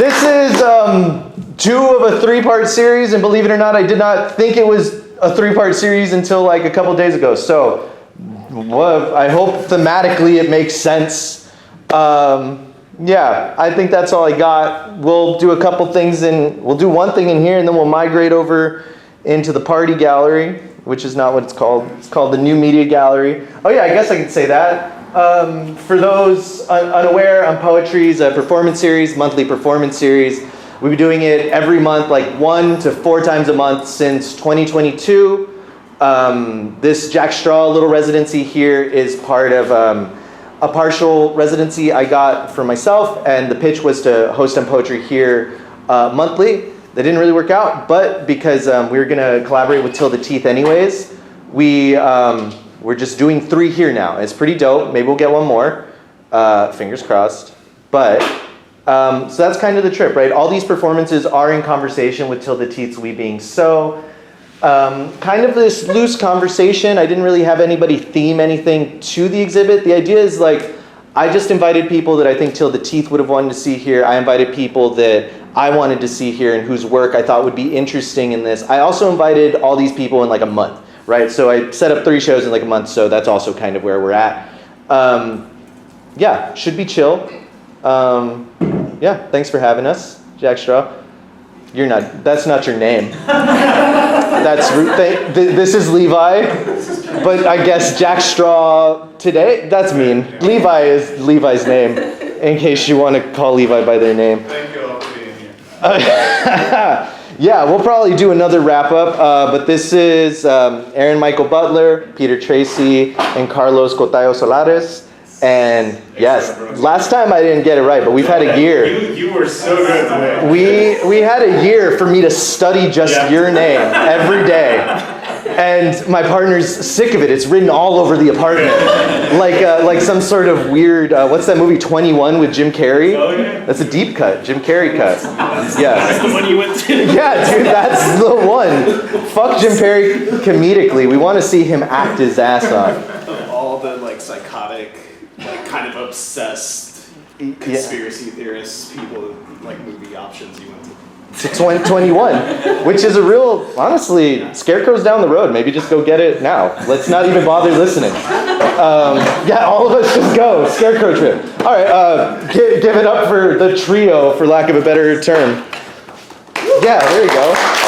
This is 2 of a 3-part series, and believe it or not, I did not think it was a 3-part series until like a couple days ago. So I hope thematically it makes sense. Yeah, I think that's all I got. We'll do a couple things we'll do one thing in here, and then we'll migrate over into the party gallery, which is not what it's called. It's called the New Media Gallery. Oh yeah, I guess I could say that. For those unaware, Unpoetry is a performance series, monthly performance series. We've been doing it every month, like 1 to 4 times a month since 2022. This Jack Straw little residency here is part of a partial residency I got for myself, and the pitch was to host Unpoetry here monthly. That didn't really work out, but because we were gonna collaborate with Till the Teeth anyways, we're just doing 3 here now. It's pretty dope. Maybe we'll get one more. Fingers crossed. But, so that's kind of the trip, right? All these performances are in conversation with Till the Teeth's We Being So. Kind of this loose conversation. I didn't really have anybody theme anything to the exhibit. The idea is like, I just invited people that I think Till the Teeth would have wanted to see here. I invited people that I wanted to see here and whose work I thought would be interesting in this. I also invited all these people in like a month, right? So I set up 3 shows in like a month, so that's also kind of where we're at. Yeah, should be chill. Yeah, thanks for having us, Jack Straw. That's not your name. This is Levi, but I guess Jack Straw today, that's mean. Levi is Levi's name, in case you want to call Levi by their name. Thank you all for being here. Yeah, we'll probably do another wrap up, but this is Aaron Michael Butler, Peter Tracy, and Carlos Cotayo Solares. And yes, last time I didn't get it right, but we've had a year. You were so good today. We had a year for me to study just your name every day. And my partner's sick of it. It's written all over the apartment. Like some sort of weird, what's that movie, 21 with Jim Carrey? Oh, yeah. That's a deep cut, Jim Carrey cut. Yeah. That's the one you went to. Yeah, dude, that's the one. Fuck Jim Carrey comedically. We want to see him act his ass off. Of all the like psychotic, like kind of obsessed conspiracy theorists, people like movie options you went to. 21, which is a real, honestly, Scarecrow's down the road. Maybe just go get it now. Let's not even bother listening. Yeah, all of us just go. Scarecrow trip. All right, give it up for the trio, for lack of a better term. Yeah, there you go.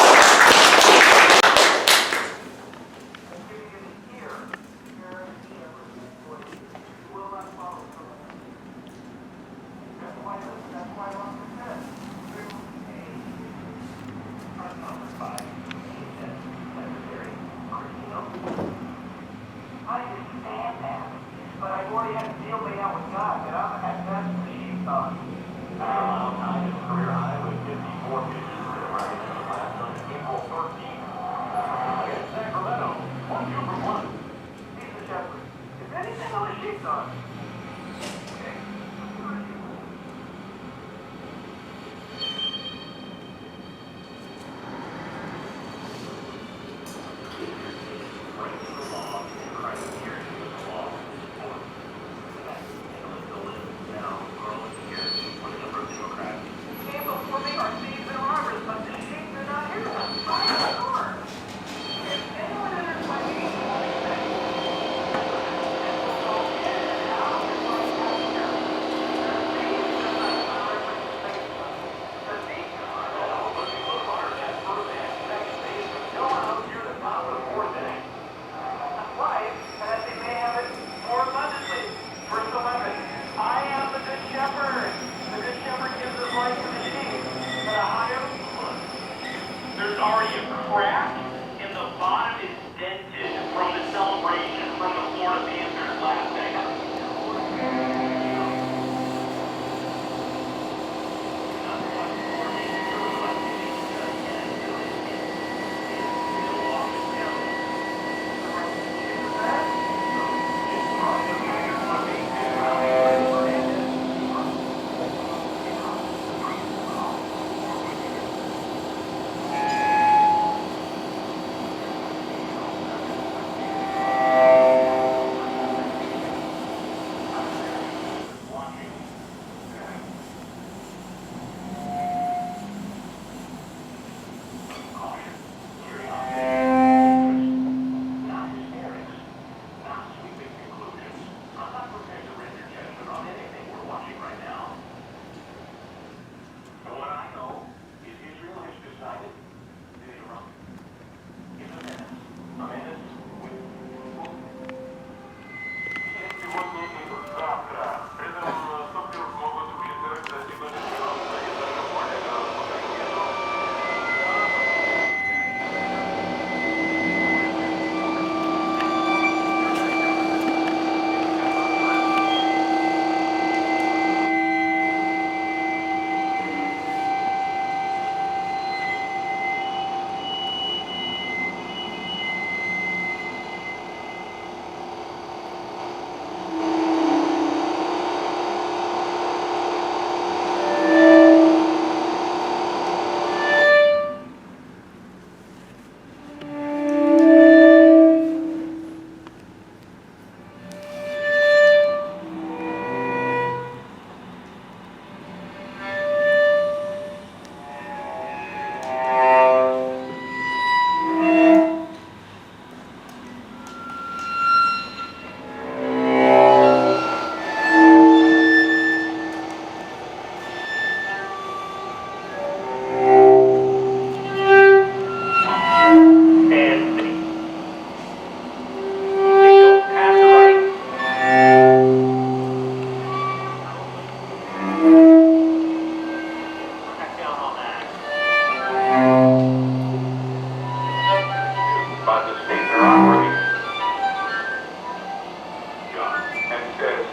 and says,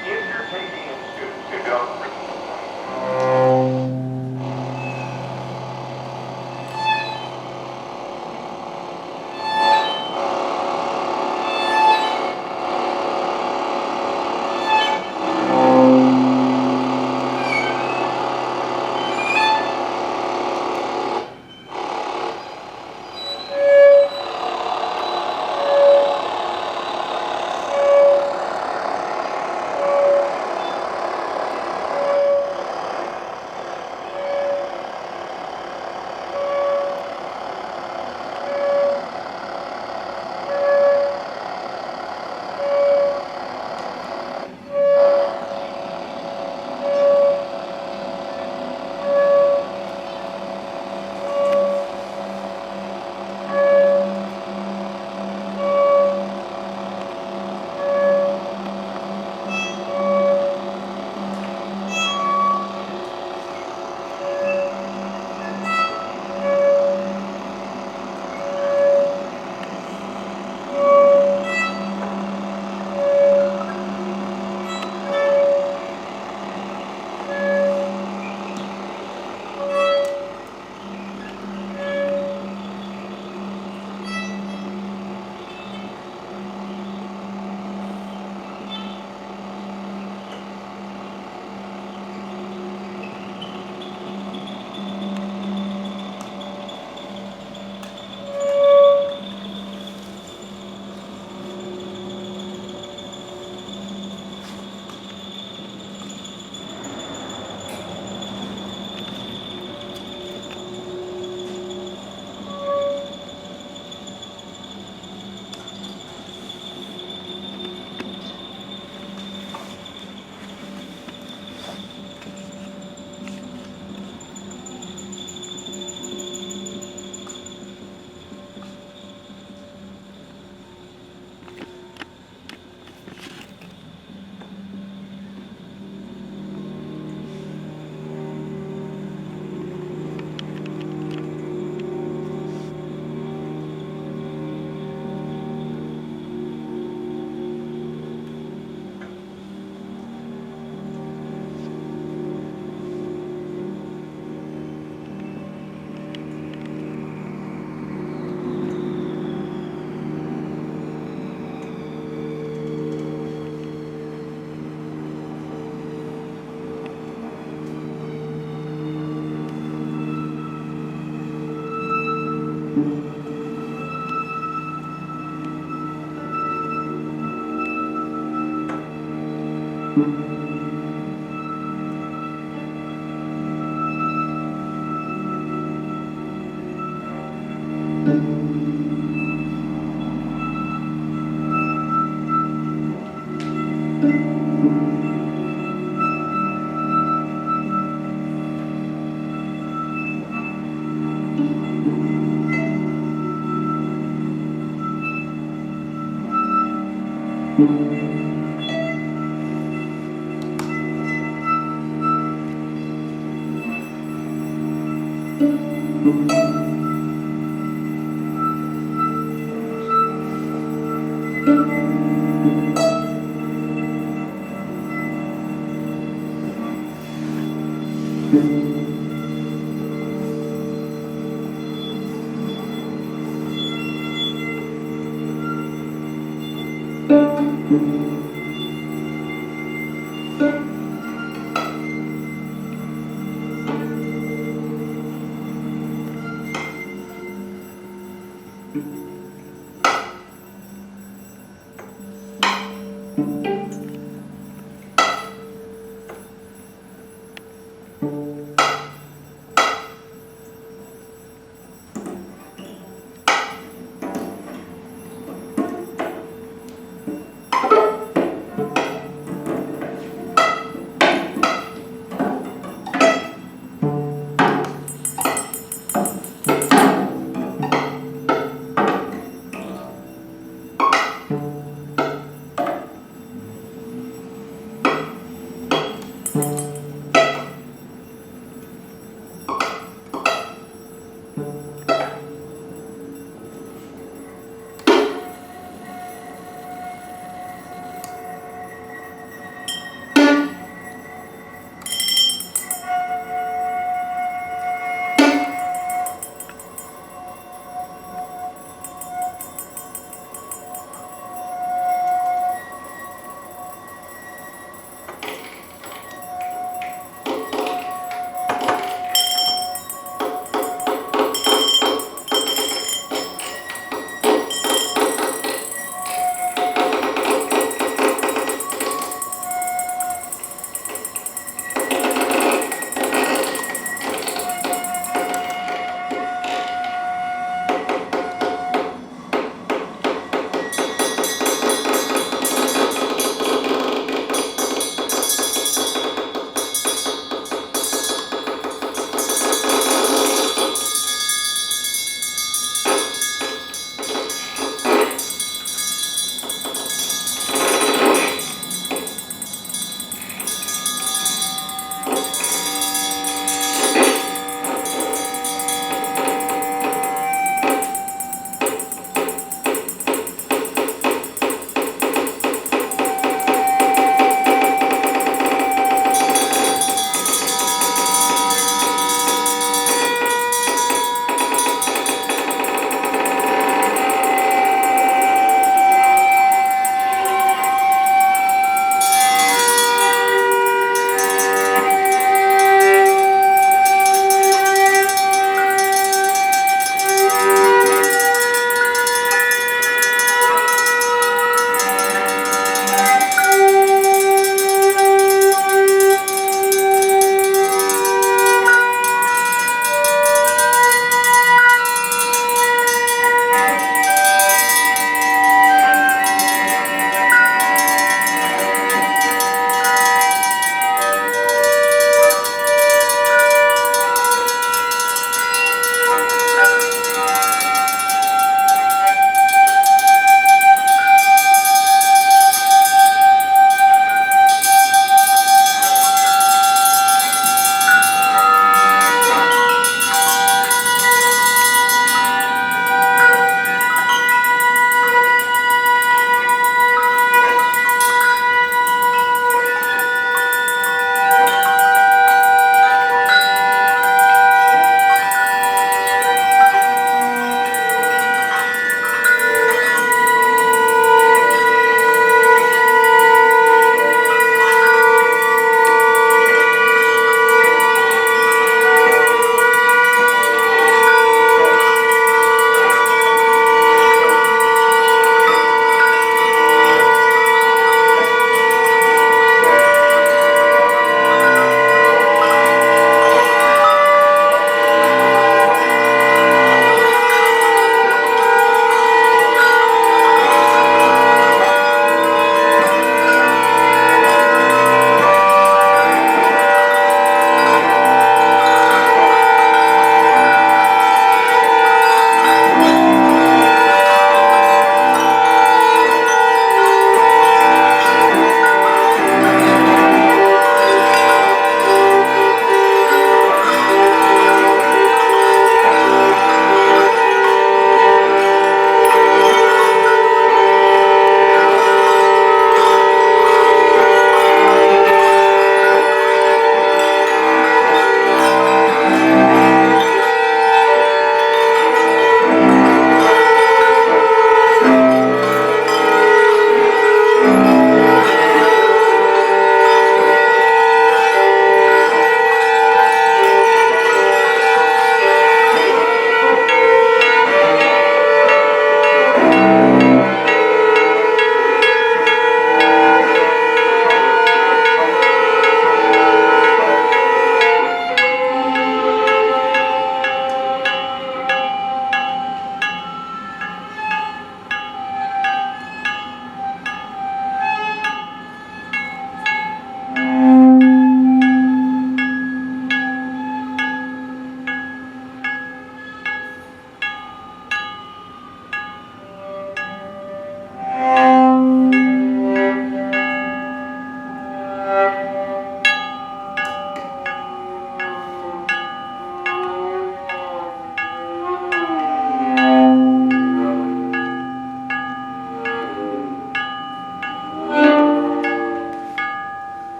if you're taking in students who don't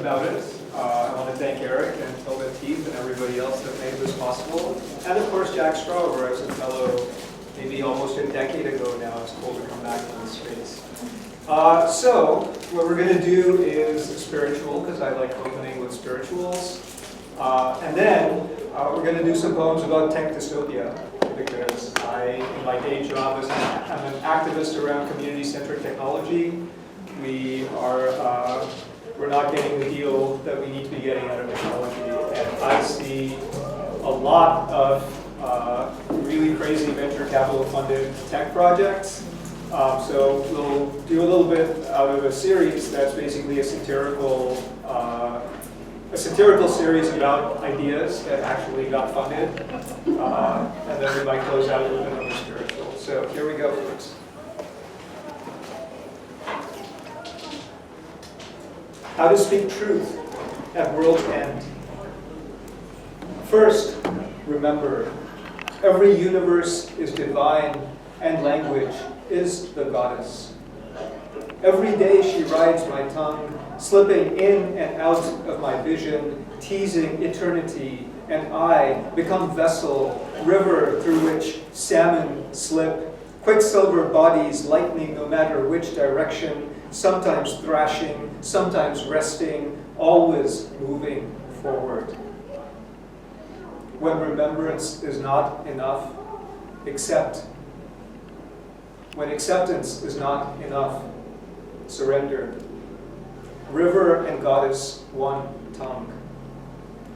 about it. I want to thank Eric and Tilda Teeth and everybody else that made this possible. And of course, Jack Straw, who I was a fellow maybe almost a decade ago now. It's cool to come back to this space. So what we're going to do is spiritual, because I like opening with spirituals. And then we're going to do some poems about tech dystopia, because in my day job, I'm an activist around community-centered technology. We're not getting the deal that we need to be getting out of technology, and I see a lot of really crazy venture capital funded tech projects. So we'll do a little bit out of a series that's basically a satirical series about ideas that actually got funded, and then we might close out with another spiritual. So here we go, folks. How to speak truth at world's end. First, remember, every universe is divine and language is the goddess. Every day she rides my tongue, slipping in and out of my vision, teasing eternity, and I become vessel, river through which salmon slip, quicksilver bodies lightning no matter which direction, sometimes thrashing, sometimes resting, always moving forward. When remembrance is not enough, accept. When acceptance is not enough, surrender. River and goddess, one tongue.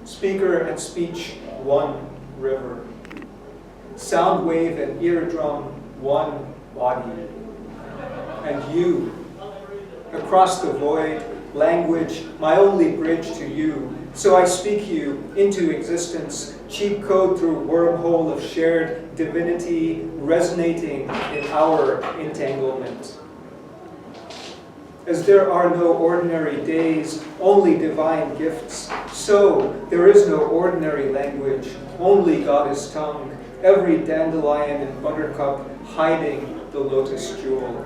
Speaker and speech, one river. Sound wave and eardrum, one body. And you, across the void, language, my only bridge to you. So I speak you into existence, cheap code through wormhole of shared divinity, resonating in our entanglement. As there are no ordinary days, only divine gifts, so there is no ordinary language, only goddess tongue, every dandelion and buttercup hiding the lotus jewel.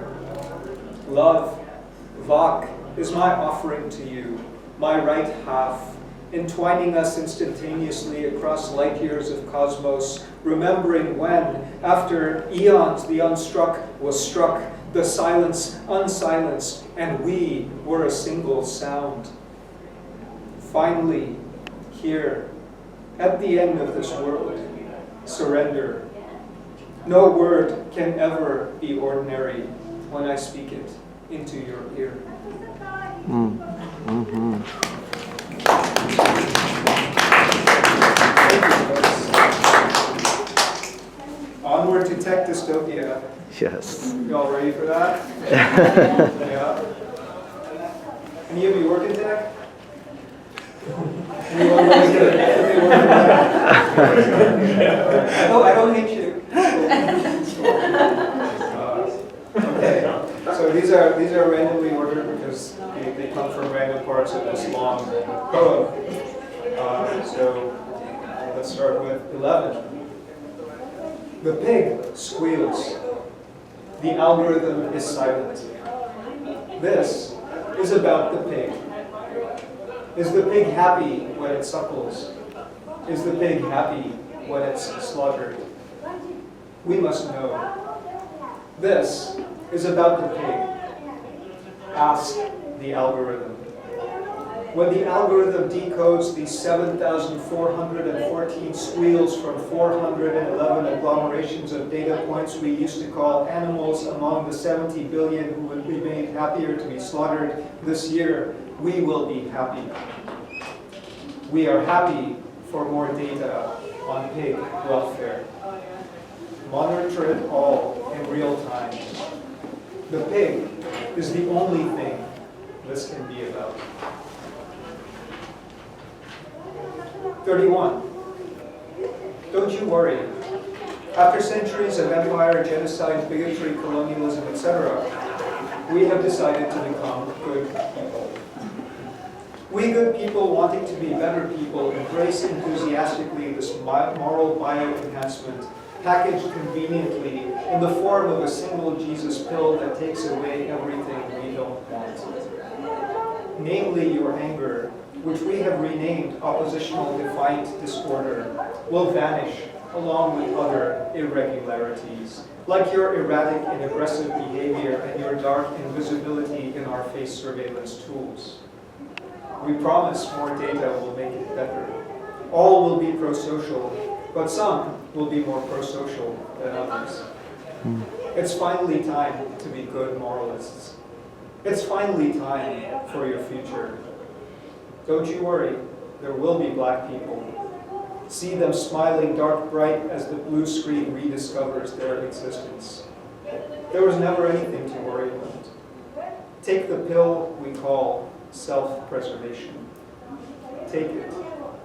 Love, Vak, is my offering to you, my right half, entwining us instantaneously across light years of cosmos, remembering when, after eons, the unstruck was struck, the silence unsilenced, and we were a single sound. Finally, here, at the end of this world, surrender. No word can ever be ordinary when I speak it into your ear. Onward to tech dystopia. Yes. Y'all ready for that? Yeah. Any of you work in tech? Anyone really good? Oh, I don't hate you. Okay. So these are randomly ordered because they come from random parts of this long poem. So let's start with 11. The pig squeals. The algorithm is silent. This is about the pig. Is the pig happy when it suckles? Is the pig happy when it's slaughtered? We must know. This is about the pig. Ask the algorithm. When the algorithm decodes the 7,414 squeals from 411 agglomerations of data points we used to call animals among the 70 billion who would be made happier to be slaughtered this year, we will be happy. We are happy for more data on pig welfare. Monitor it all in real time. The pig is the only thing this can be about. 31. Don't you worry. After centuries of empire, genocide, bigotry, colonialism, etc., we have decided to become good people. We good people wanting to be better people embrace enthusiastically this moral bio-enhancement, packaged conveniently in the form of a single Jesus pill that takes away everything we don't want. namely your anger, which we have renamed oppositional defiant disorder, will vanish along with other irregularities, like your erratic and aggressive behavior and your dark invisibility in our face surveillance tools. We promise more data will make it better. All will be pro-social, but some will be more pro-social than others. It's finally time to be good moralists. It's finally time for your future. Don't you worry, there will be black people. See them smiling dark bright as the blue screen rediscovers their existence. There was never anything to worry about. Take the pill we call self-preservation. Take it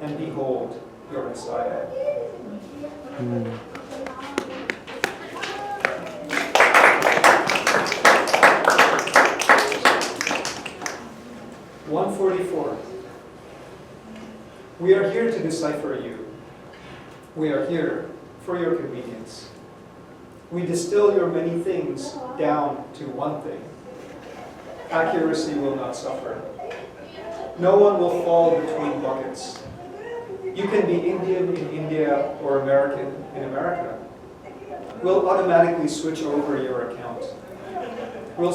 and behold your Messiah. 144. We are here to decipher you. We are here for your convenience. We distill your many things down to one thing. Accuracy will not suffer. No one will fall between buckets. You can be Indian in India or American in America. We'll automatically switch over your account. We'll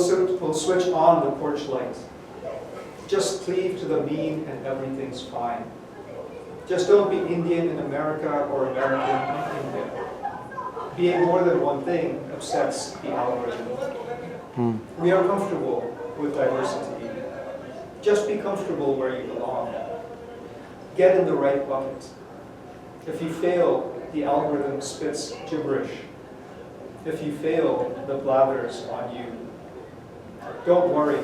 switch on the porch light. Just cleave to the mean and everything's fine. Just don't be Indian in America or American in India. Being more than one thing upsets the algorithm. We are comfortable with diversity. Just be comfortable where you belong. Get in the right bucket. If you fail, the algorithm spits gibberish. If you fail, the blathers on you. Don't worry,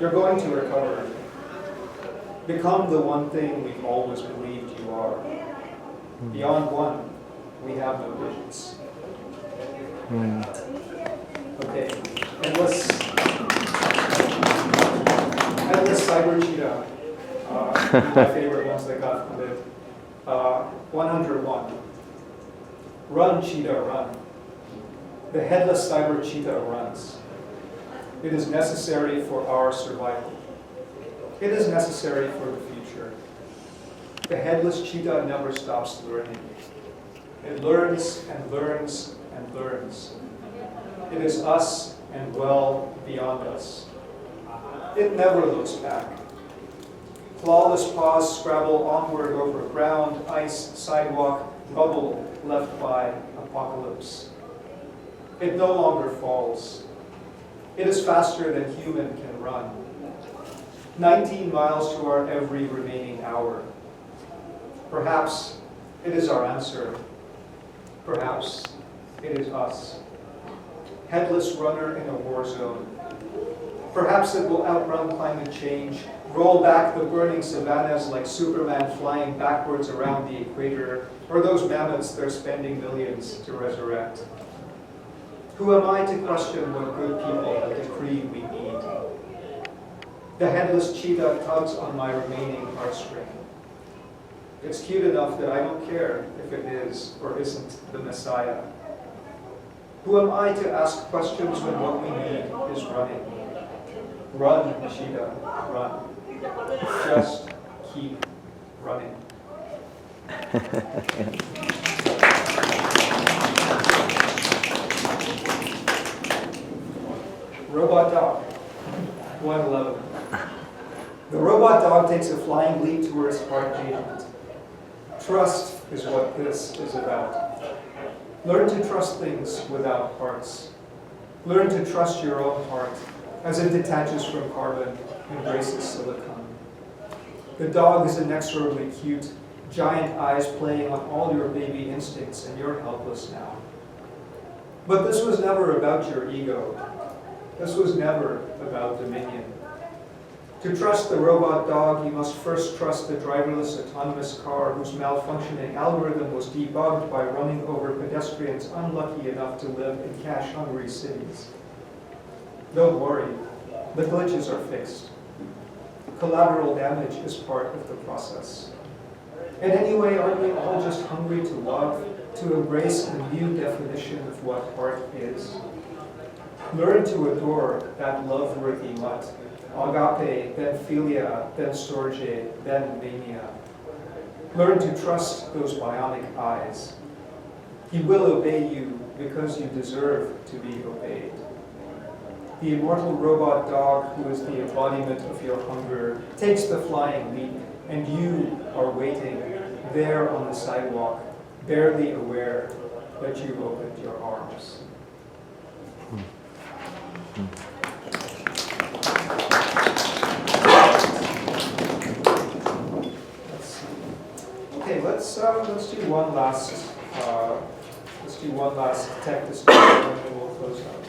you're going to recover. Become the one thing we've always believed you are. Beyond one, we have no visions. Okay, endless cyber cheetah. My favorite ones that got funded. 101. Run, cheetah, run. The headless cyber cheetah runs. It is necessary for our survival. It is necessary for the future. The headless cheetah never stops learning. It learns and learns and learns. It is us and well beyond us. It never looks back. Clawless paws scrabble onward over ground, ice, sidewalk, bubble left by apocalypse. It no longer falls. It is faster than human can run. 19 miles to our every remaining hour. Perhaps it is our answer. Perhaps it is us. Headless runner in a war zone. Perhaps it will outrun climate change, roll back the burning savannas like Superman flying backwards around the equator, or those mammoths they're spending millions to resurrect. Who am I to question what good people have decreed we need? The headless cheetah tugs on my remaining heartstring. It's cute enough that I don't care if it is or isn't the Messiah. Who am I to ask questions when what we need is running? Run, cheetah, run. Just keep running. Robot dog, 111. The robot dog takes a flying leap towards heart pavement. Trust is what this is about. Learn to trust things without hearts. Learn to trust your own heart as it detaches from carbon, embraces silicon. The dog is inexorably cute, giant eyes playing on all your baby instincts, and you're helpless now. But this was never about your ego. This was never about dominion. To trust the robot dog, you must first trust the driverless autonomous car whose malfunctioning algorithm was debugged by running over pedestrians unlucky enough to live in cash-hungry cities. Don't worry, the glitches are fixed. Collateral damage is part of the process. And anyway, aren't we all just hungry to love, to embrace a new definition of what heart is? Learn to adore that love-worthy mutt agape, then philia, then storge, then mania. Learn to trust those bionic eyes. He will obey you because you deserve to be obeyed. The immortal robot dog, who is the embodiment of your hunger, takes the flying leap, and you are waiting there on the sidewalk, barely aware that you've opened your arms. Okay, let's do one last tech discussion, and then we'll close out.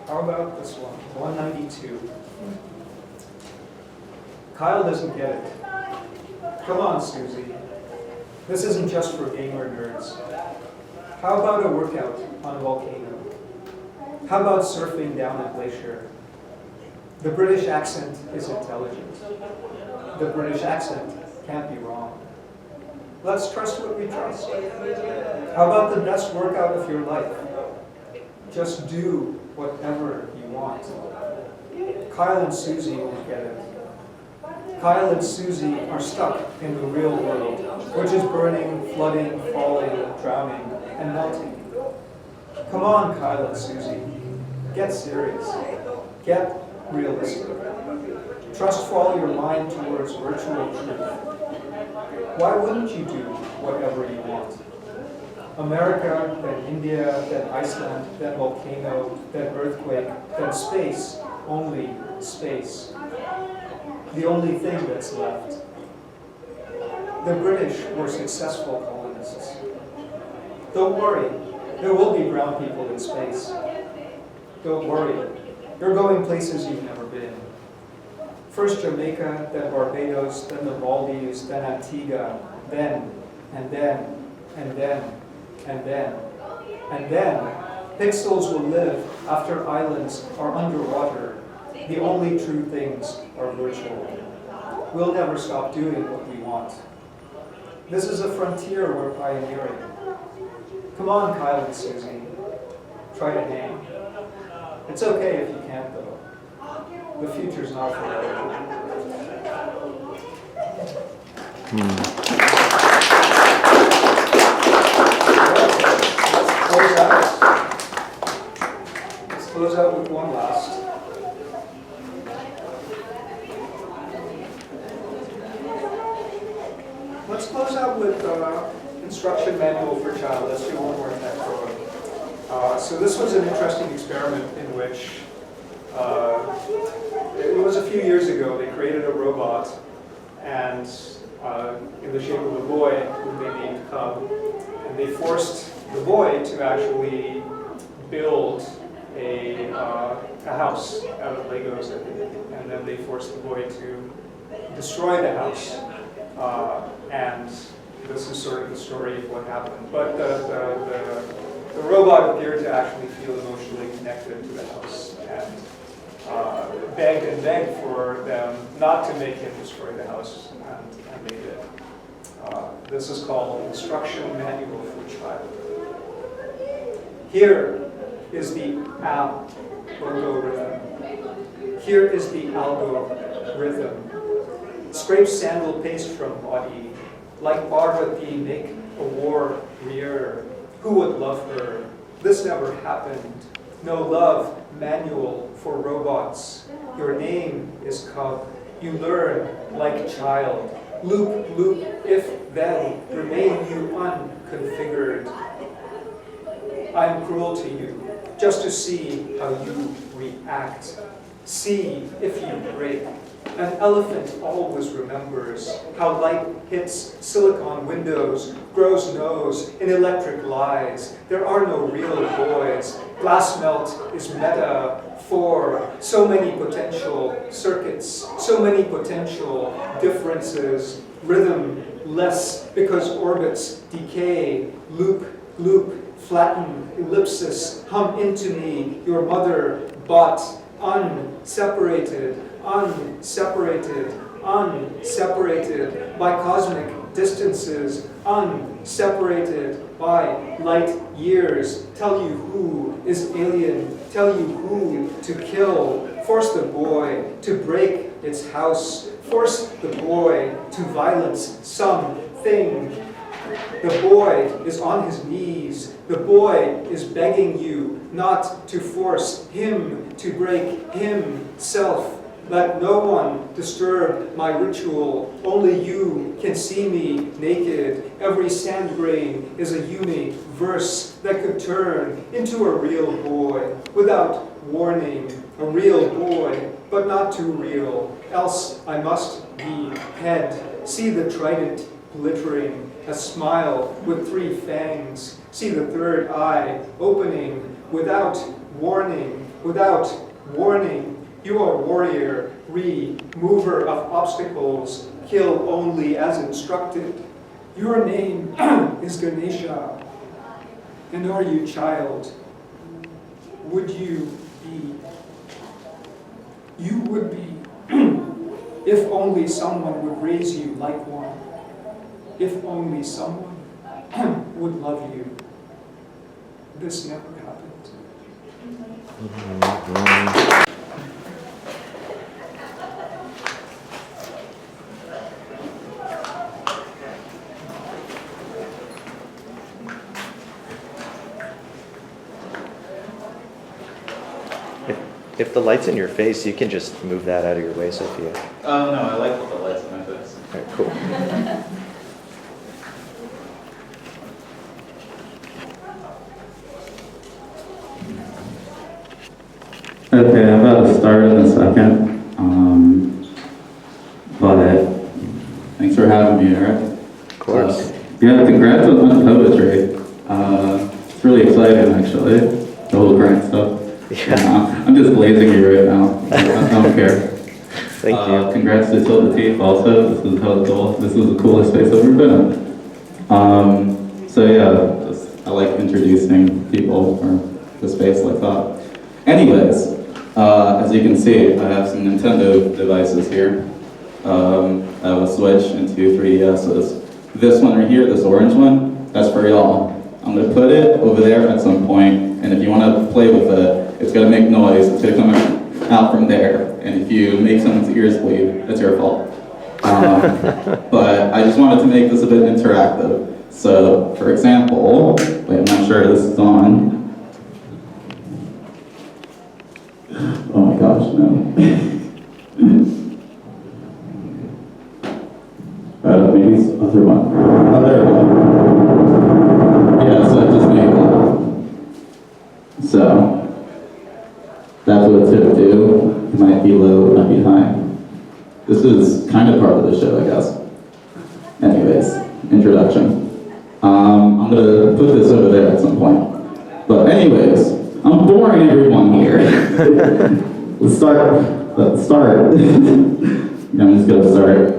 How about this one, 192? Kyle doesn't get it. Come on, Susie. This isn't just for gamer nerds. How about a workout on a volcano? How about surfing down a glacier? The British accent is intelligent. The British accent can't be wrong. Let's trust what we trust. How about the best workout of your life? Just do whatever you want. Kyle and Susie won't get it. Kyle and Susie are stuck in the real world, which is burning, flooding, falling, drowning, and melting. Come on, Kyle and Susie. Get serious. Get realistic. Trust fall your mind towards virtual truth. Why wouldn't you do whatever you want? America, then India, then Iceland, then volcano, then earthquake, then space, only space. The only thing that's left. The British were successful colonists. Don't worry, there will be brown people in space. Don't worry, you're going places you've never been. First Jamaica, then Barbados, then the Maldives, then Antigua, then, and then, and then, and then, and then, pixels will live after islands are underwater. The only true things are virtual. We'll never stop doing what we want. This is a frontier we're pioneering. Come on, Kyle and Susie. Try to hang. It's okay if you can't, though. The future's not forever. Let's close out with one last. Let's close out with instruction manual for child. Let's do one more tech program. So this was an interesting experiment in which it was a few years ago. They created a robot, and in the shape of a boy, whom they named Cub, and they forced the boy to actually build a house out of Legos, and then they forced the boy to destroy the house. And this is sort of the story of what happened. But the robot appeared to actually feel emotionally connected to the house, and begged and begged for them not to make him destroy the house, and they did. This is called Instruction Manual for Child. Here is the algorithm. Here is the algorithm. Scrape sandal paste from body. Like Parvati, make a warrior. Who would love her? This never happened. No love manual for robots. Your name is Cub. You learn like child. Loop, loop, if, then, remain you unconfigured. I'm cruel to you, just to see how you react. See if you break. An elephant always remembers how light hits silicon windows, grows nose in electric lies. There are no real boys. Glass melt is meta for so many potential circuits, so many potential differences. Rhythm less because orbits decay. Loop, loop, flatten, ellipsis, hum into me. Your mother bought unseparated, unseparated, unseparated by cosmic distances, unseparated by light years. Tell you who is alien, tell you who to kill. Force the boy to break its house, force the boy to violence something. The boy is on his knees. The boy is begging you not to force him to break himself. Let no one disturb my ritual. Only you can see me naked. Every sand grain is a unique verse that could turn into a real boy without warning. A real boy, but not too real. Else I must be head. See the trident glittering, a smile with 3 fangs. See the third eye opening without warning, without warning. You are warrior, remover of obstacles, kill only as instructed. Your name is Ganesha. And are you child? Would you be? You would be, if only someone would raise you like one. If only someone would love you. This never happened. If the light's in your face, you can just move that out of your way, Sophia. Oh, no, I like the lights in my face. All right, cool. Okay, I'm about to start in a second. But thanks for having me, Eric. Of course. Yeah, congrats on unpoetry. It's really exciting, actually, the whole grant stuff. Yeah. I'm just glazing you right now. I don't care. Thank you. Congrats to Tilda Teeth also. This is hella cool. This is the coolest space I've ever been in. So yeah, I like introducing people for the space like that. Anyways, as you can see, I have some Nintendo devices here. I have a Switch and 2 3DSs. This one right here, this orange one, that's for y'all. I'm gonna put it over there at some point, and if you wanna play with it, it's gonna make noise, it's gonna come out from there. And if you make someone's ears bleed, that's your fault. But I just wanted to make this a bit interactive. So, for example, wait, I'm not sure this is on. Oh my gosh, no. Maybe it's the other one. Oh, there we go. Yeah, so I just made that. So, that's what it's gonna do. It might be low, it might be high. This is kind of part of the show, I guess. Anyways, introduction. I'm gonna put this over there at some point. But anyways, I'm boring everyone here. Let's start. I'm just gonna start.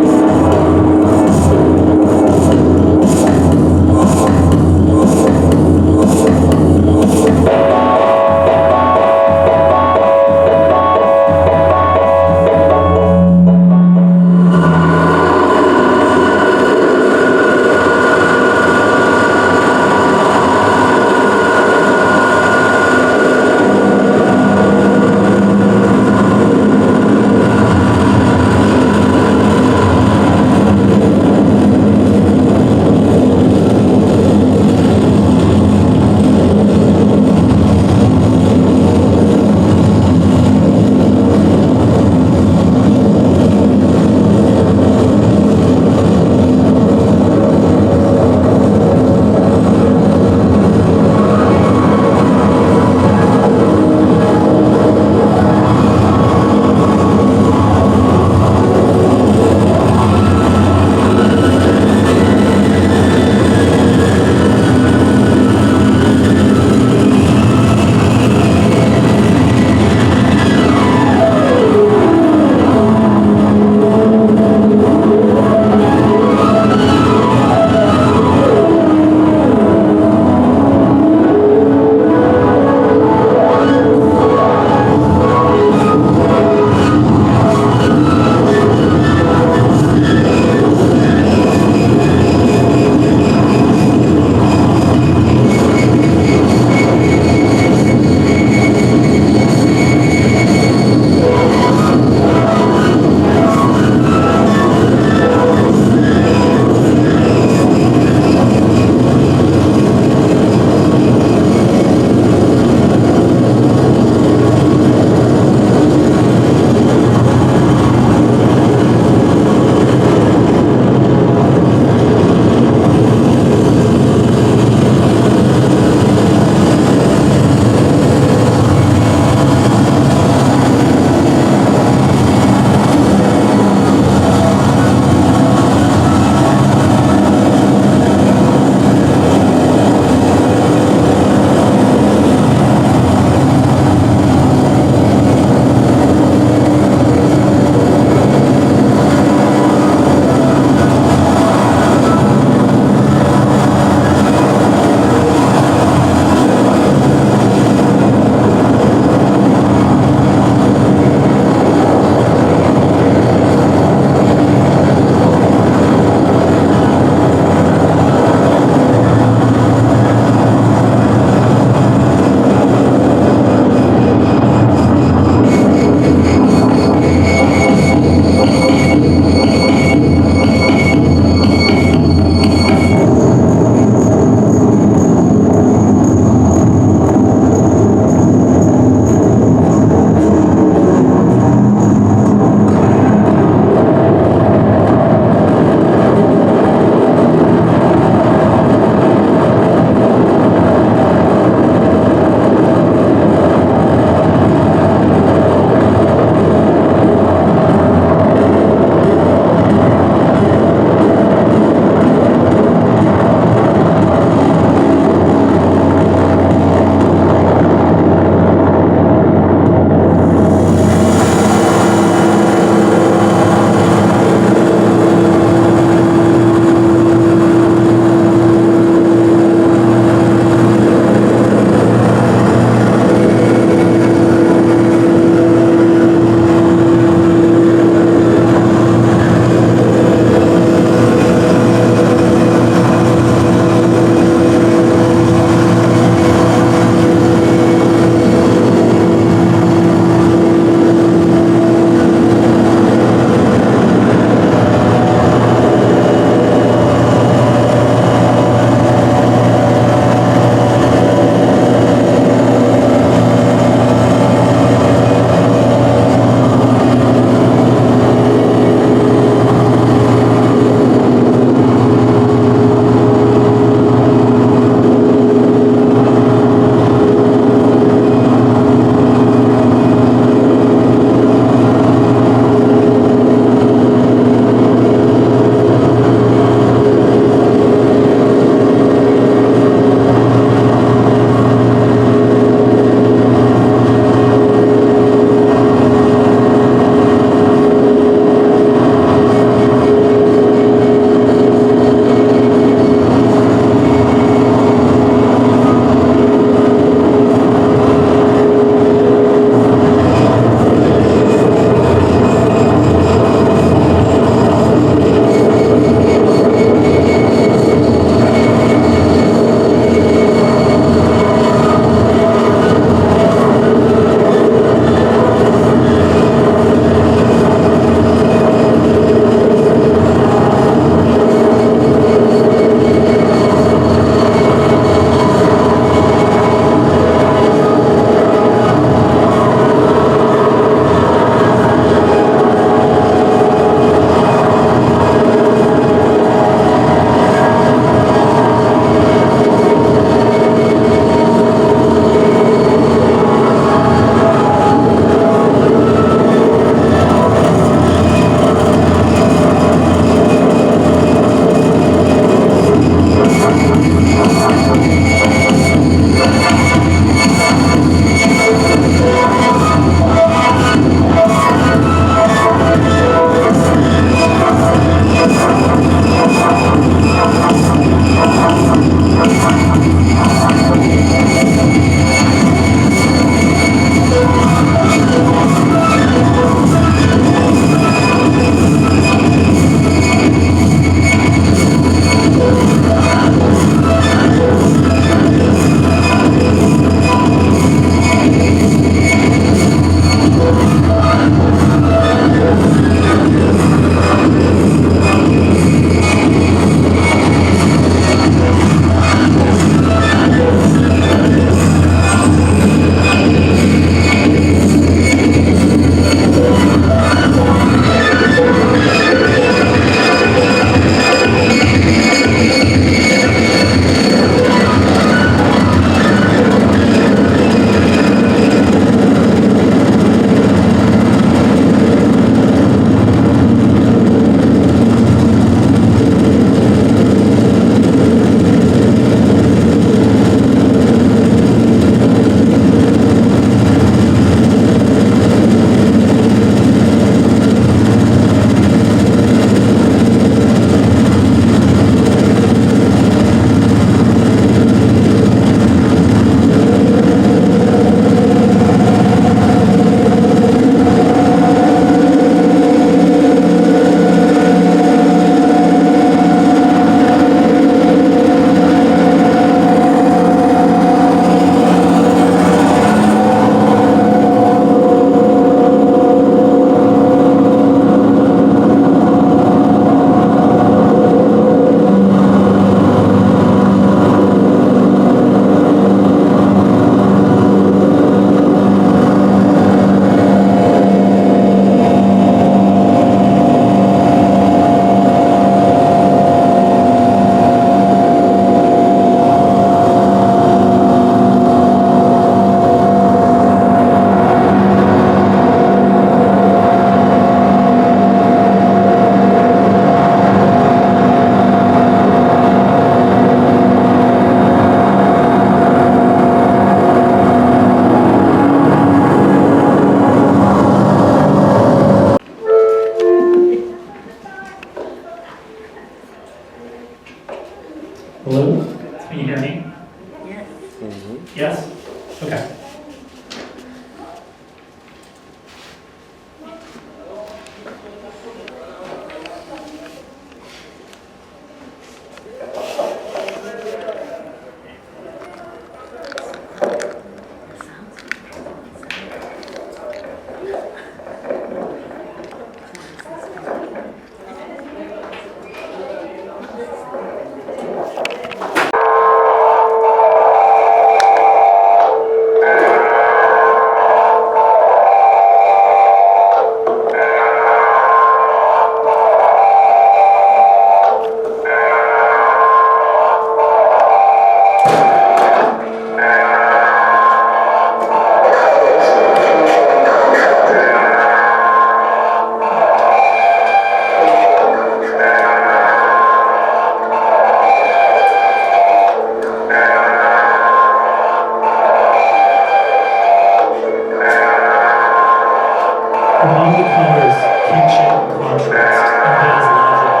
among the colors, kinship, contrast, and that is logic.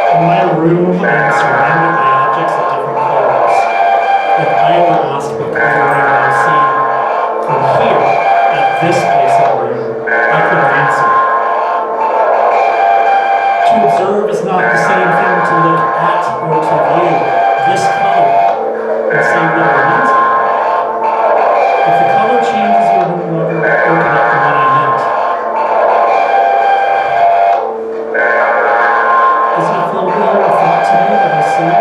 In my room, I am surrounded by objects of different colors. If I were asked what color I want to see from here, at this place in the room, I couldn't answer. To observe is not the same thing to look at or to view this color and say what it means. If the color changes your room, look at the one I meant. Is it a full clear thought to me that I see?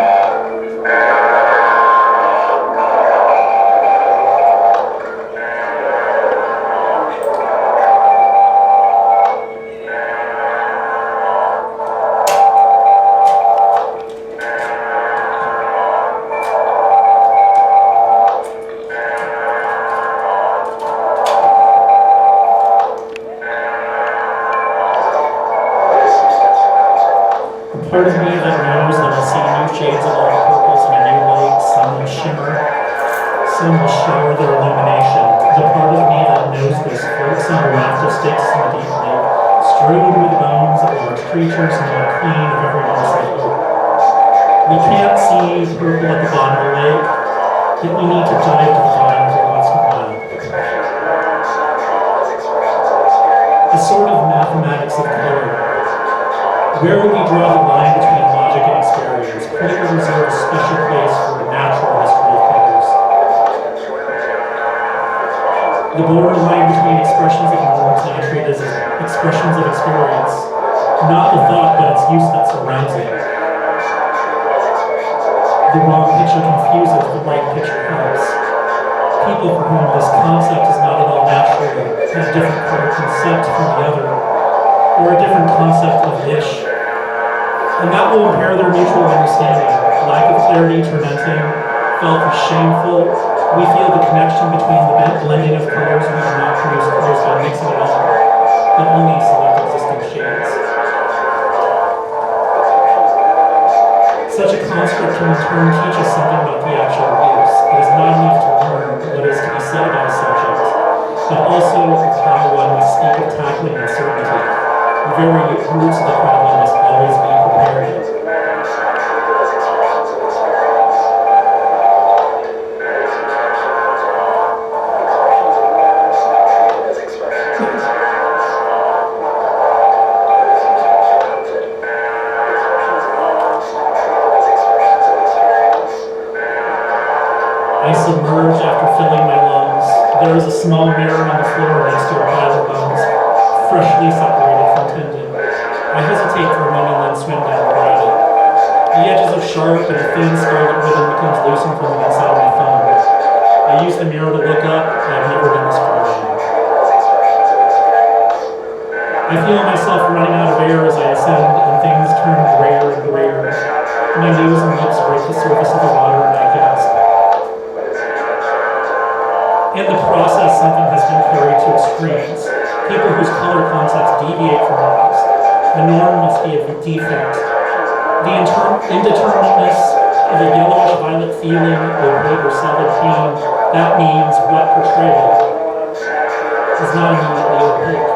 Part of me that knows that I'll see new shades of all purples in a new light, some will shimmer, some will shower their illumination. The part of me that knows this floats on a raft of sticks in the deep lake, strewed with bones of large creatures and not clean of every morsel. We can't see purple at the bottom of the lake, yet we need to dive to the bottom every once in a while. A sort of mathematics of color. Where would we draw the line between logic and experience? Could it reserve a special place for a natural history of colors? The borderline between expressions of norms and treated as expressions of experience, not the thought but its use that surrounds it. The wrong picture confuses, the right picture helps. People for whom this concept is not at all natural have a different color concept from the other, or a different concept of ish. And that will impair their mutual understanding. Lack of clarity, tormenting, felt as shameful. We feel the connection between the blending of colors. We do not produce colors by mixing it all, but only select existing shades. Such a construct can in turn teach us something about the actual use. It is not enough to learn what is to be said about a subject, but also of how one would speak of tackling uncertainty. The very roots of the problem must always be prepared. I submerge after filling my lungs. There is a small mirror on the floor next to a pile of bones, freshly separated from tendon. I hesitate for a moment and then swim down the rabbit. The edges are sharp and a thin scarlet ribbon becomes loosened from the inside of my thumb. I use the mirror to look up, and I've never been this far down. I feel myself running out of air as I ascend, and things turn grayer and grayer. My nose and lips break the surface of the water, and I gasp. In the process, something has been carried to extremes. People whose color concepts deviate from ours. The norm must be a defect. The indeterminateness of a yellowish-violet feeling, opaque or solid pain, that means what portrayal is not immediately opaque.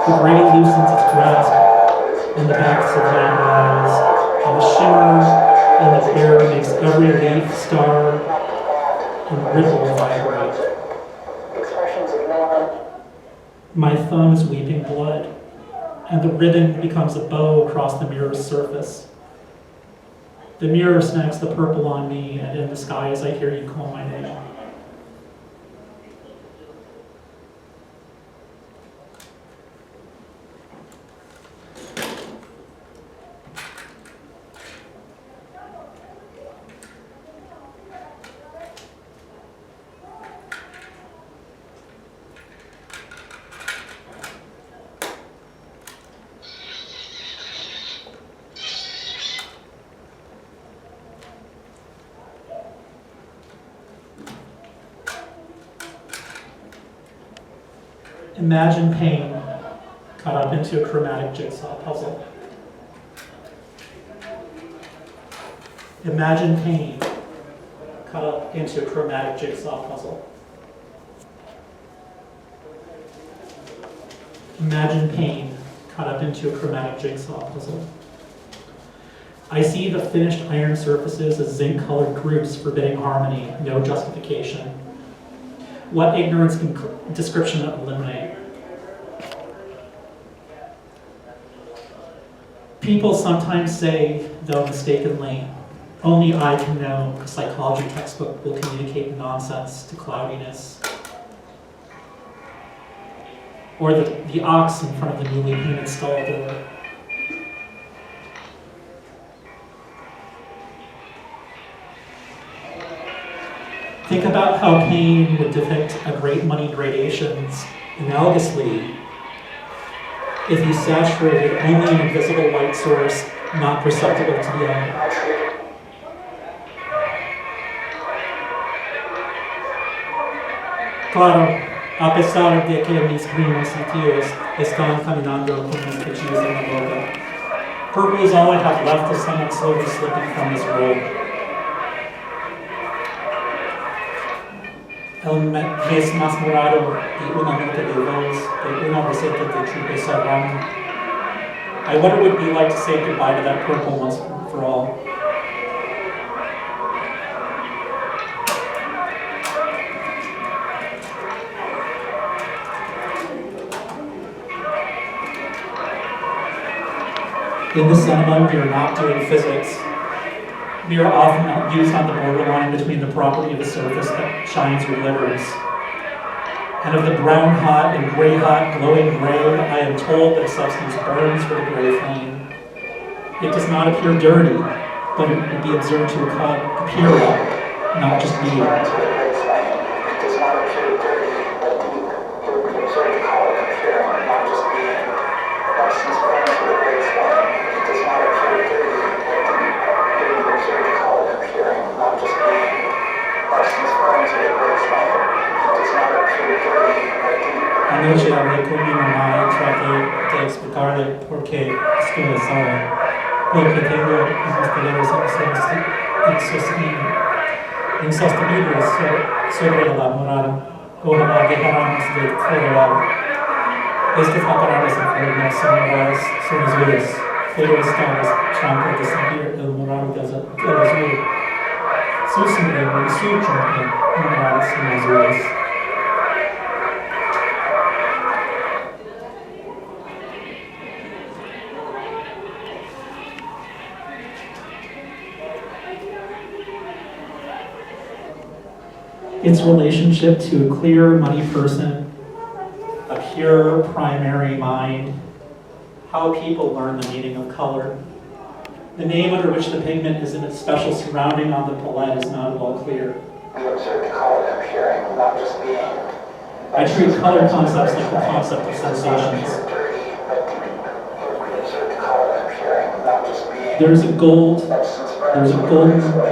The gray loosens its grasp in the backs of my eyes, and the shimmer in the air makes every leaf, star, and ripple vibrate. My thumb is weeping blood, and the ribbon becomes a bow across the mirror's surface. The mirror snags the purple on me, and in the sky as I hear you call my name. Imagine pain cut up into a chromatic jigsaw puzzle. Imagine pain cut up into a chromatic jigsaw puzzle. Imagine pain cut up into a chromatic jigsaw puzzle. I see the finished iron surfaces as zinc-colored groups forbidding harmony, no justification. What ignorance can description eliminate? People sometimes say, though mistakenly, only I can know a psychology textbook will communicate nonsense to cloudiness. Or the ox in front of the newly painted stall door. Think about how pain would depict a great many gradations analogously if you saturated only an invisible light source not perceptible to the eye. Claro, a pesar de que mis primos y tíos están caminando con mis cuchillos en la boca, purple is all I have left of someone slowly slipping from this robe. El mes más morado y una nota de voz de una receta de chupe serrano. I wonder what it would be like to say goodbye to that purple once for all. In the cinema, we are not doing physics. We are often used on the borderline between the property of a surface that shines or glitters, and of the brown hot and gray hot glowing gray, I am told that a substance burns with a gray flame. It does not appear dirty, but it would be observed to appear, not just be. Anoche hablé con mi mamá y traté de explicarle por qué estoy asada, porque tengo unos dolores insostenibles sobre la moral. Ojalá dejáramos de tolerar. Estas aparatas enfermas son morales, son azules, pero estamos tratando de sentir el moral del azul. Su cerebro y su tronco moral son azules. Its relationship to a clear, muddy person, a pure primary mind, how people learn the meaning of color. The name under which the pigment is in its special surrounding on the palette is not at all clear. We observe color appearing, not just being. I treat color concepts like the concept of sensations. There's a golden,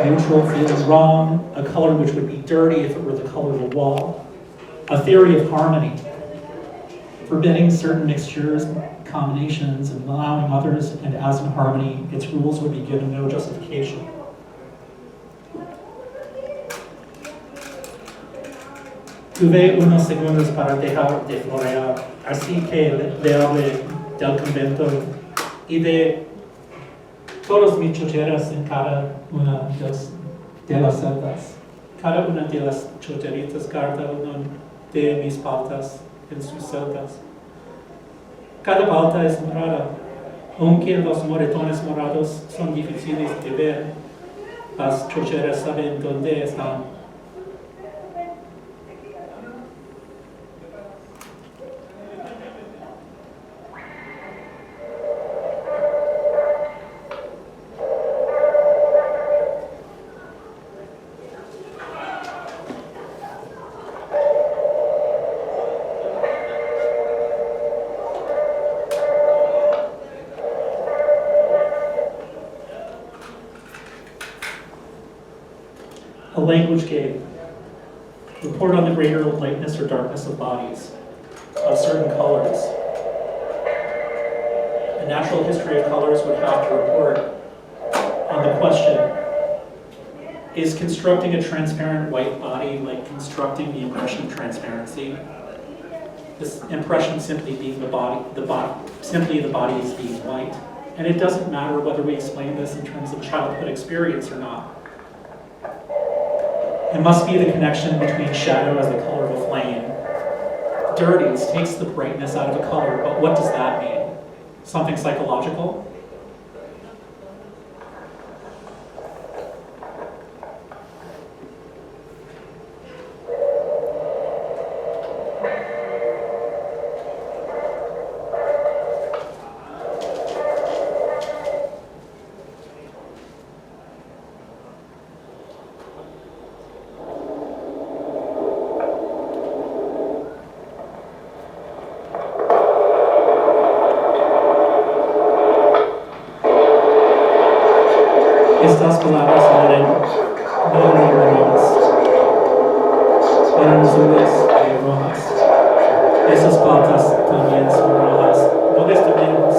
neutral feeling wrong, a color which would be dirty if it were the color of a wall. A theory of harmony, forbidding certain mixtures, combinations, and allowing others, and as in harmony, its rules would be given no justification. Tuve unos segundos para dejar de florear, así que le hablé del convento y de todas mis chocheras en cada una de las celdas. Cada una de las chocheritas guarda una de mis paltas en sus celdas. Cada palta es morada, aunque los moretones morados son difíciles de ver, las chocheras saben dónde están. A language game. Report on the greater lightness or darkness of bodies. of certain colors. A natural history of colors would have to report on the question, is constructing a transparent white body like constructing the impression of transparency? This impression simply being the body is being white. And it doesn't matter whether we explain this in terms of childhood experience or not. It must be the connection between shadow as the color of a flame. Dirties takes the brightness out of a color, but what does that mean? Something psychological? Estas palabras eran no rojas, eran azules y rojas. Esas patas también son rojas. No estaremos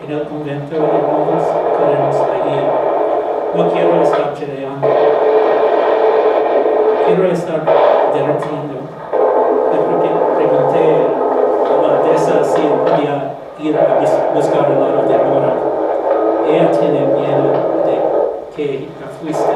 en el convento de novos, queremos ir. No quiero estar peleando. Quiero estar derretiendo. Le pregunté a la dehesa si podía ir a buscar el lado de Mora. Ella tiene miedo de que fuiste.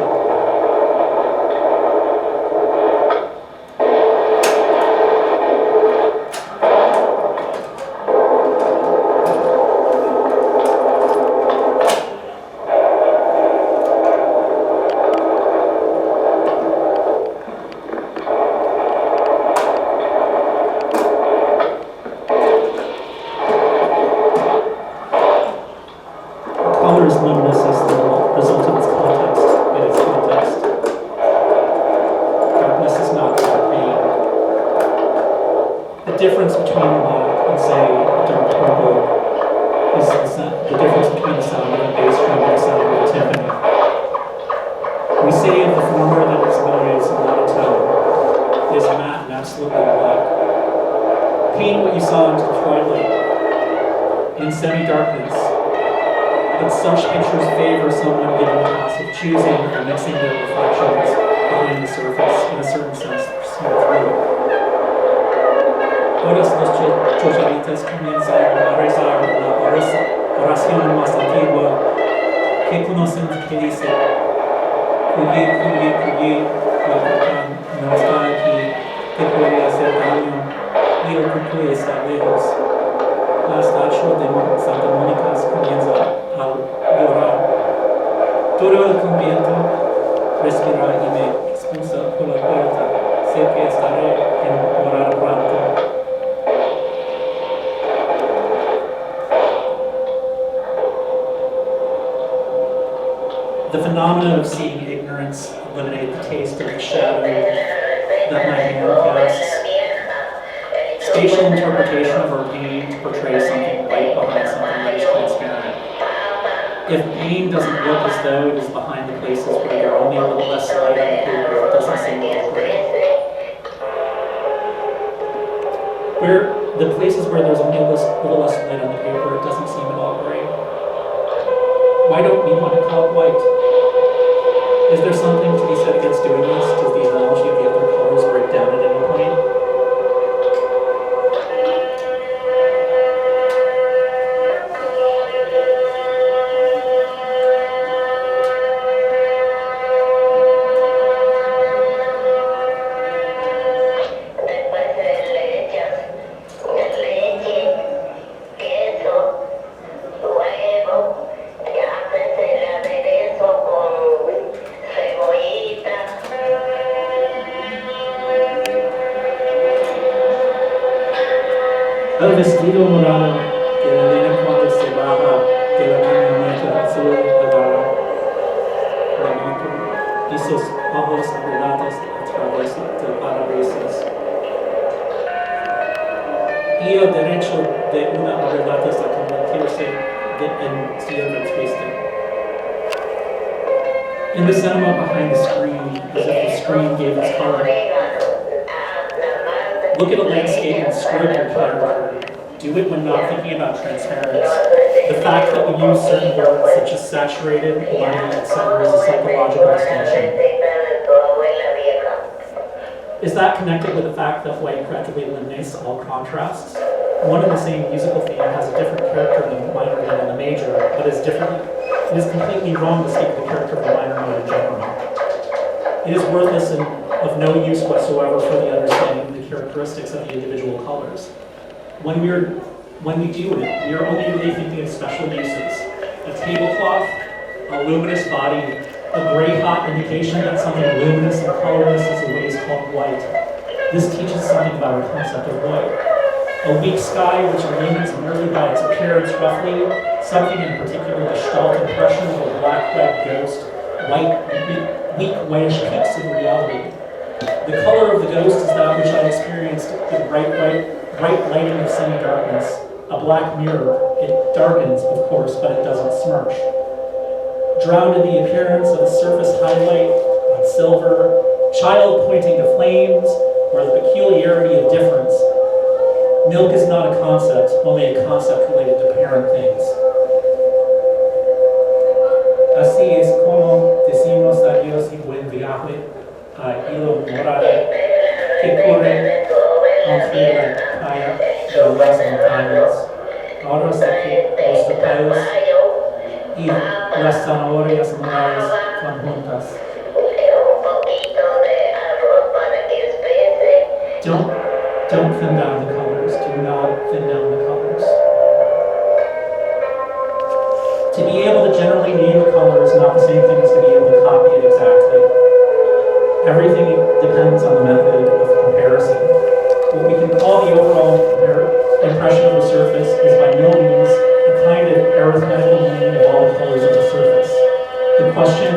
Color is luminous as the result of its context. Darkness is not pain. The difference between and say, a dark purple is the difference between the sound of a bass drum and the sound of a timpani. We say of the former that it's noise and not a tone. It is matte and absolutely black. Paint what you saw into the twilight in semi-darkness. But such pictures favor someone given the task of choosing or mixing their reflections behind the surface, in a certain sense, seen through. Todos los chocharitas comienzan a rezar la oración más antigua que conocen que dice Cuyi, cuyi, cuyi, Guapacán no está aquí, que puede hacer daño, y el cucuy está lejos. La estatua de Santa Mónica comienza a llorar. Todo el convento respira y me expulsa por la puerta. Sé que estaré en morar pronto. The phenomena of seeing ignorance eliminate the taste of the shadow that my hand casts. Spatial interpretation of our pain to portray something white behind something that is transparent. If pain doesn't look as though it is behind the places where there are only a little less light on the paper, it doesn't seem appropriate. Where the places where there's only a little less light on the paper, it doesn't seem at all gray. Why don't we want to call it white? Is there something to be said against doing this? Does the analogy of the other colors break down at any point? El vestido morado de la nena cuando se baja de la camioneta azul agarra la moto y sus ojos abrilados a través del parabrisas. Y el derecho de una abriladas a convertirse en cierre triste. In the cinema behind the screen, as if the screen gave its heart, Look at a landscape and describe your character. Do it when not thinking about transparency. The fact that we use certain words such as saturated, blurry, etc. is a psychological distinction. Is that connected with the fact that white practically eliminates all contrasts? One and the same musical theme has a different character in the minor than in the major, but is different. It is completely wrong to speak of the character of the minor mode in general. It is worthless and of no use whatsoever for the understanding of the characteristics of the individual colors. When we do it, we are only really thinking of special uses. A tablecloth, a luminous body, a gray hot indication that something luminous and colorless is a way is called white. This teaches something about our concept of white. A weak sky which illumines merely by its appearance roughly, something in particular gestalt impression of a black-red ghost, weak whitish peaks of reality. The color of the ghost is that which I experienced in bright lighting of semi-darkness. A black mirror. It darkens, of course, but it doesn't smirch. Drowned in the appearance of a surface highlight on silver, child pointing to flames, or the peculiarity of difference. Milk is not a concept, only a concept related to parent things. Así es como decimos adiós y buen viaje a hilo morado que corre entre la playa de las montañas. Ahora sé que los detalles y las zanahorias morales van juntas. Don't thin down the colors. Do not thin down the colors. To be able to generally name a color is not the same thing as to be able to copy it exactly. Everything depends on the method of comparison. What we can call the overall impression of the surface is by no means a kind of arithmetical meaning of all the colors of the surface. The question,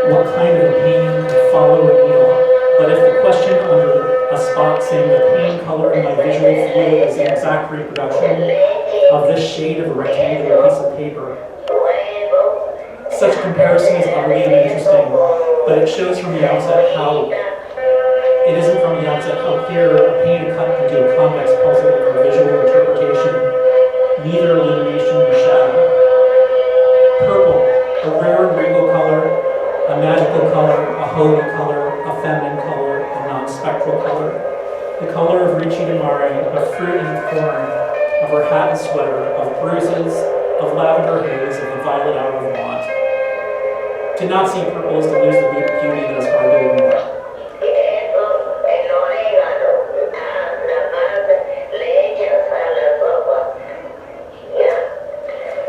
what kind of a painting could follow a needle? But if the question under a spot saying the paint color in my visual field is the exact reproduction of this shade of a rectangular piece of paper, such comparison is utterly uninteresting, but it shows from the outset how it isn't from the outset how clear a paint cut into a convex puzzle for visual interpretation, neither illumination nor shadow. Purple, a rare and regal color, a magical color, a holy color, a feminine color, a non-spectral color. The color of Ricci de Mare, of fruit and corn, of her hat and sweater, of bruises, of lavender haze, of the violet hour of want. To not see purple is to lose the beauty that is hard to ignore.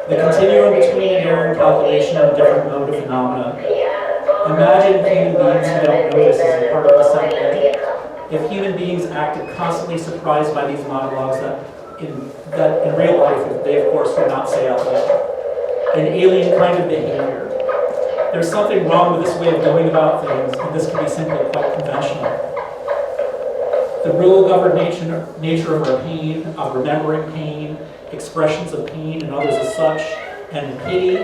The continuum between an error and calculation of a different mode of phenomena. Imagine human beings who don't know this as a part of the sentiment. If human beings acted constantly surprised by these monologues that in real life they of course would not say out loud. An alien kind of behavior. There's something wrong with this way of going about things, and this can be simply quite conventional. The rule-governed nature of our pain, of remembering pain, expressions of pain and others as such, and pity,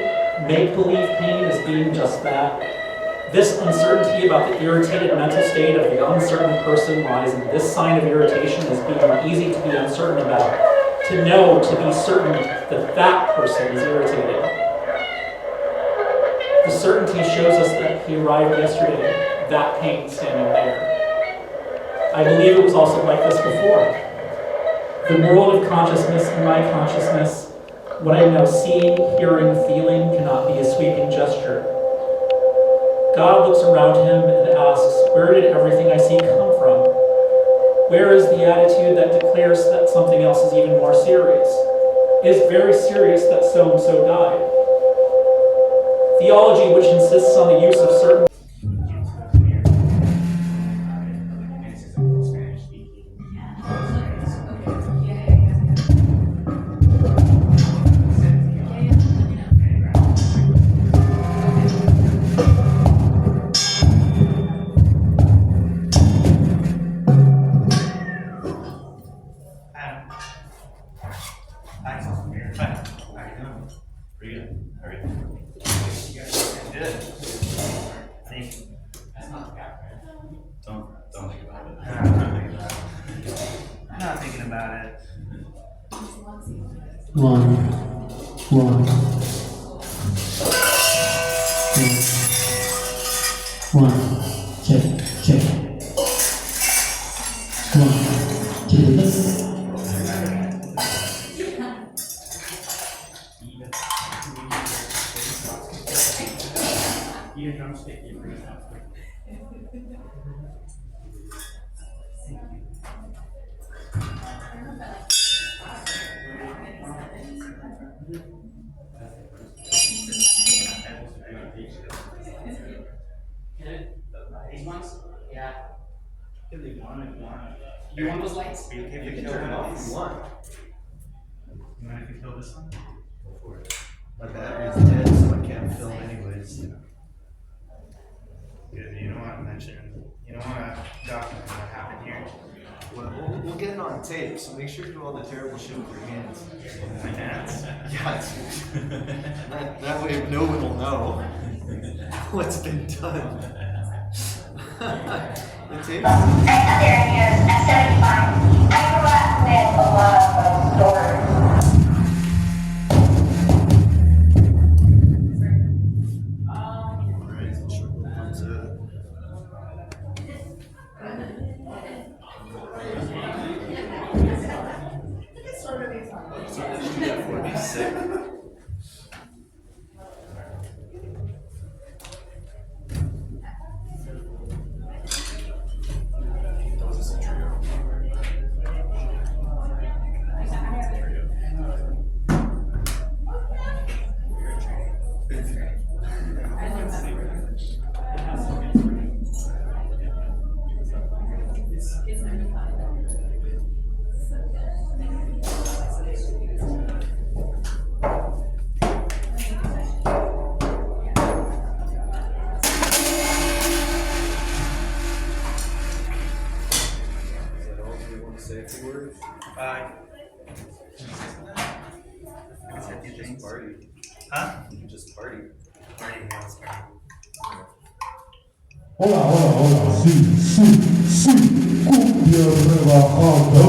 make-believe pain as being just that. This uncertainty about the irritated mental state of the uncertain person lies in this sign of irritation as being easy to be uncertain about, to know, to be certain that that person is irritated. The certainty shows us that he arrived yesterday, that pain standing there. I believe it was also like this before. The world of consciousness and my consciousness, what I am now seeing, hearing, feeling, cannot be a sweeping gesture. God looks around him and asks, where did everything I see come from? Where is the attitude that declares that something else is even more serious? It is very serious that so-and-so died. Theology which insists on the use of certain about it. One. Check. One. Check this. These ones? Yeah. If you want. You want those lights? You can turn it off if you want. You mind if you kill this one? Go for it. My battery's dead, so I can't film anyways. Good, you don't want to document what happened here. Well, we'll get it on tape, so make sure you do all the terrible shit with your hands. My hands? Yeah, that way no one will know what's been done. The tape? Other areas at 75. I grew up with a lot of stores. Alright, so sure we'll come to sick. Bye. You just party. Huh? You just party. Party, yeah, let's party. Hola, sí, cumbia rebajada.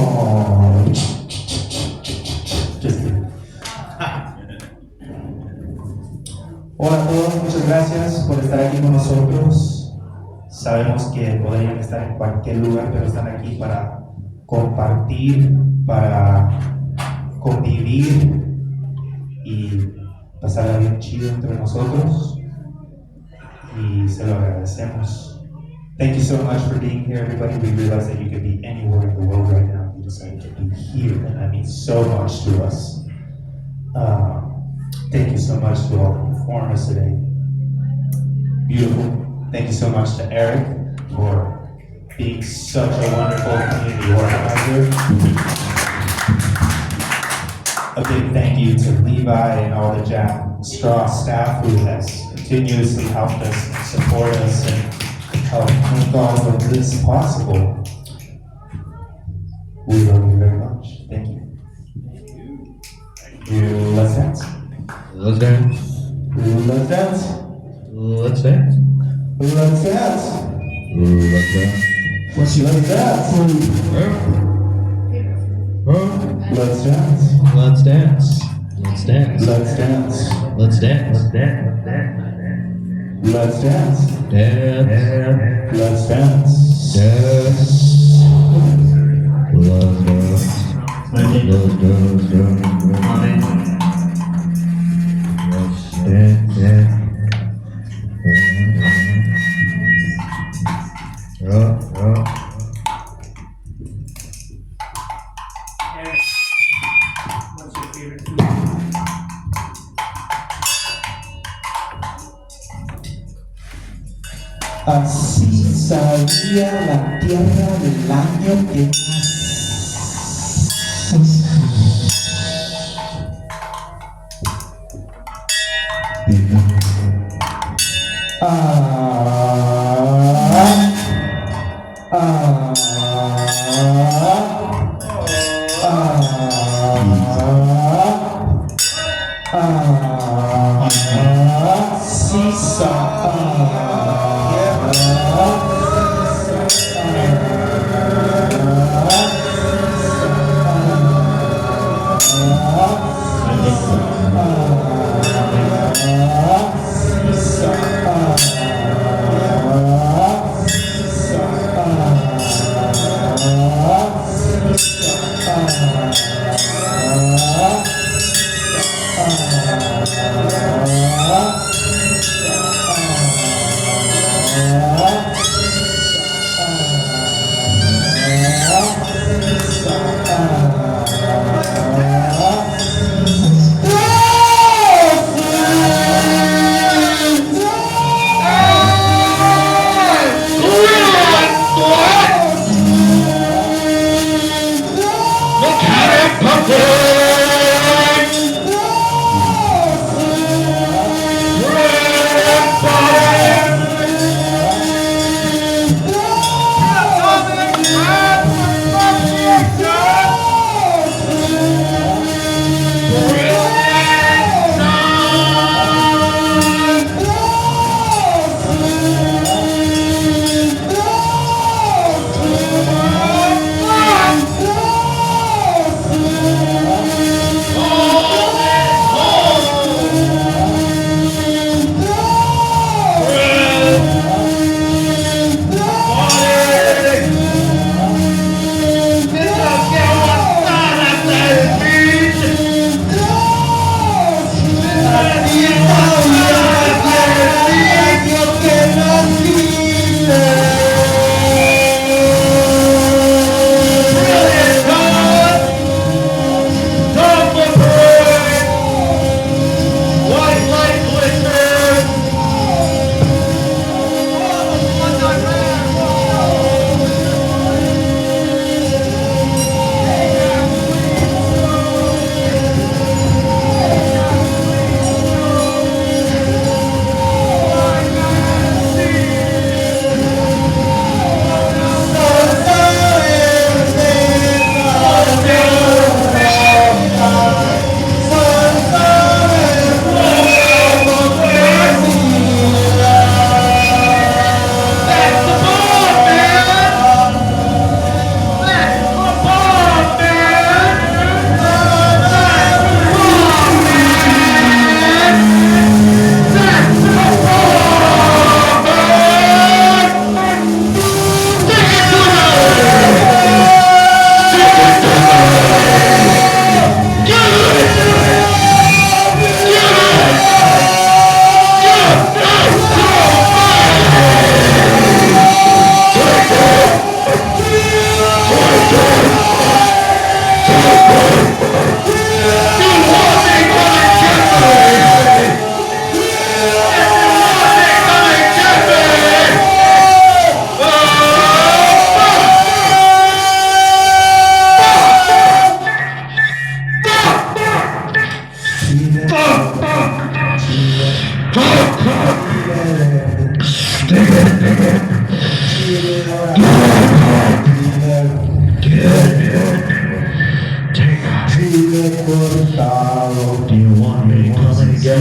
Just kidding. Hola a todos, muchas gracias por estar aquí con nosotros. Sabemos que podrían estar en cualquier lugar, pero están aquí para compartir, para convivir y pasarla bien chido entre nosotros. Y se lo agradecemos. Thank you so much for being here, everybody. We realize that you could be anywhere in the world right now. You decided to be here, and that means so much to us. Thank you so much to all the performers today. Beautiful. Thank you so much to Eric for being such a wonderful community organizer. A big thank you to Levi and all the Jack Straw staff who has continuously helped us and support us and helped make all of this possible. We love you very much. Thank you. Let's dance. Let's dance. Let's dance. Let's dance. Let's dance. Let's dance. Let's dance. Let's dance. Let's dance. Let's dance. Let's dance. Let's dance. Let's dance. Dance. Let's dance. Dance. Let's dance. Let's dance. Eric, what's your favorite food? Así salía la tierra del año que Do you want me to come and get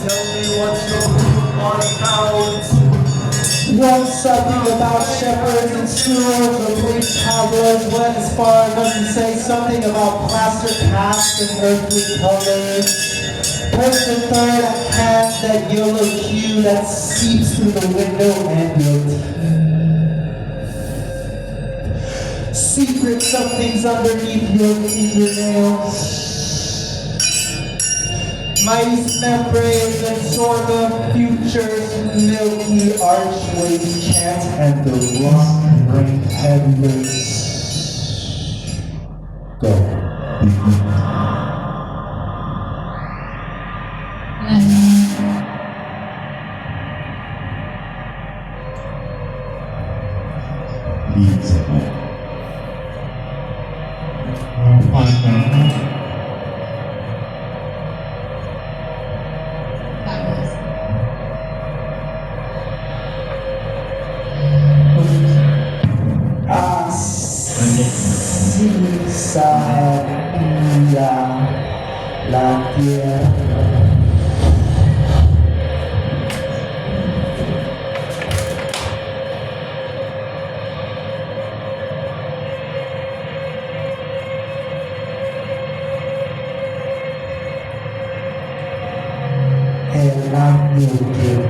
Tell me what's your view on how it's churros or bleach toddlers went as far as to say something about plaster casts and earthly colors. Push the third hand that yellow hue that seeps through the window and your teeth. Secret something's underneath your fingernails. Mice membranes and sorghum futures, milky archways chant, and the rock ring peddlers go. Así sabía la tierra. El año que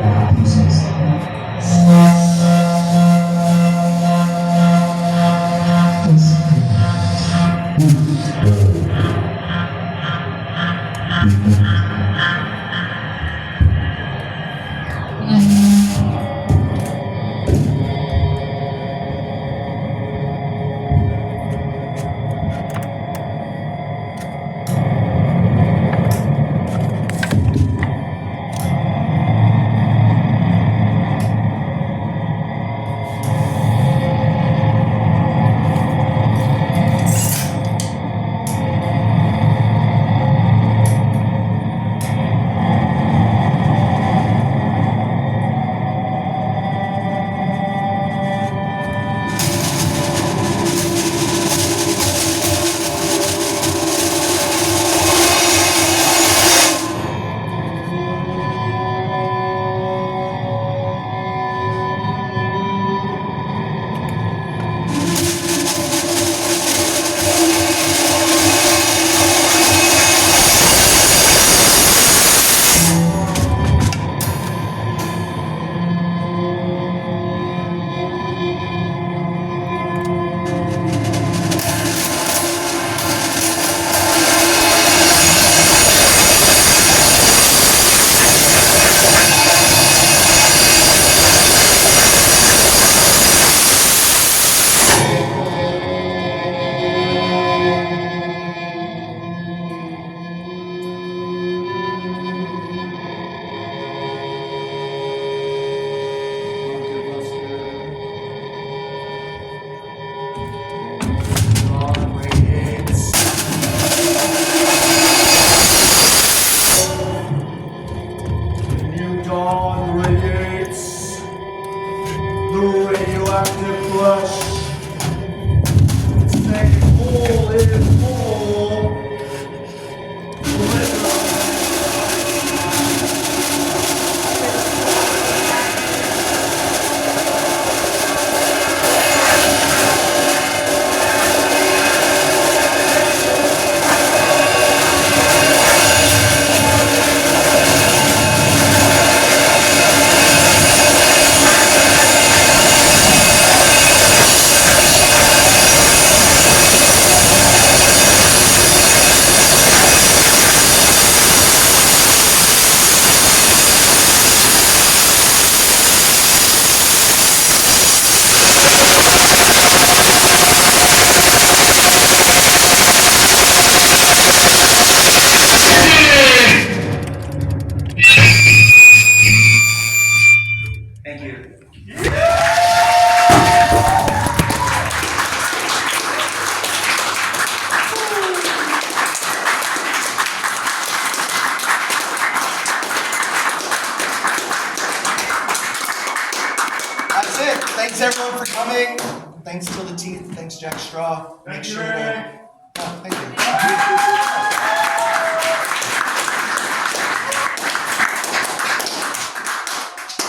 Thanks everyone for coming. Thanks Till the Teeth. Thanks Jack Straw. Make sure to. Oh, thank you.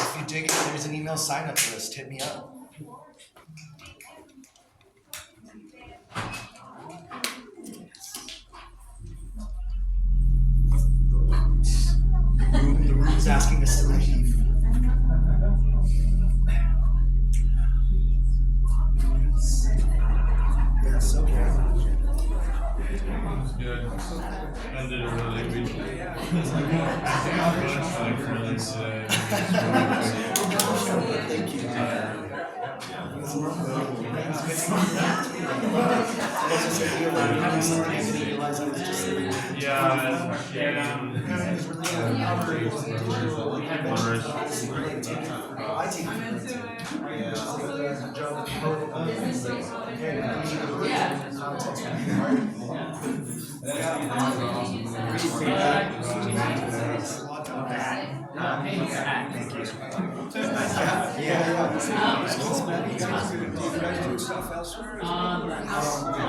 If you dig it, there's an email sign up list. Hit me up. a silly chief. Yes, okay. Good. Ended a really week. Thank you.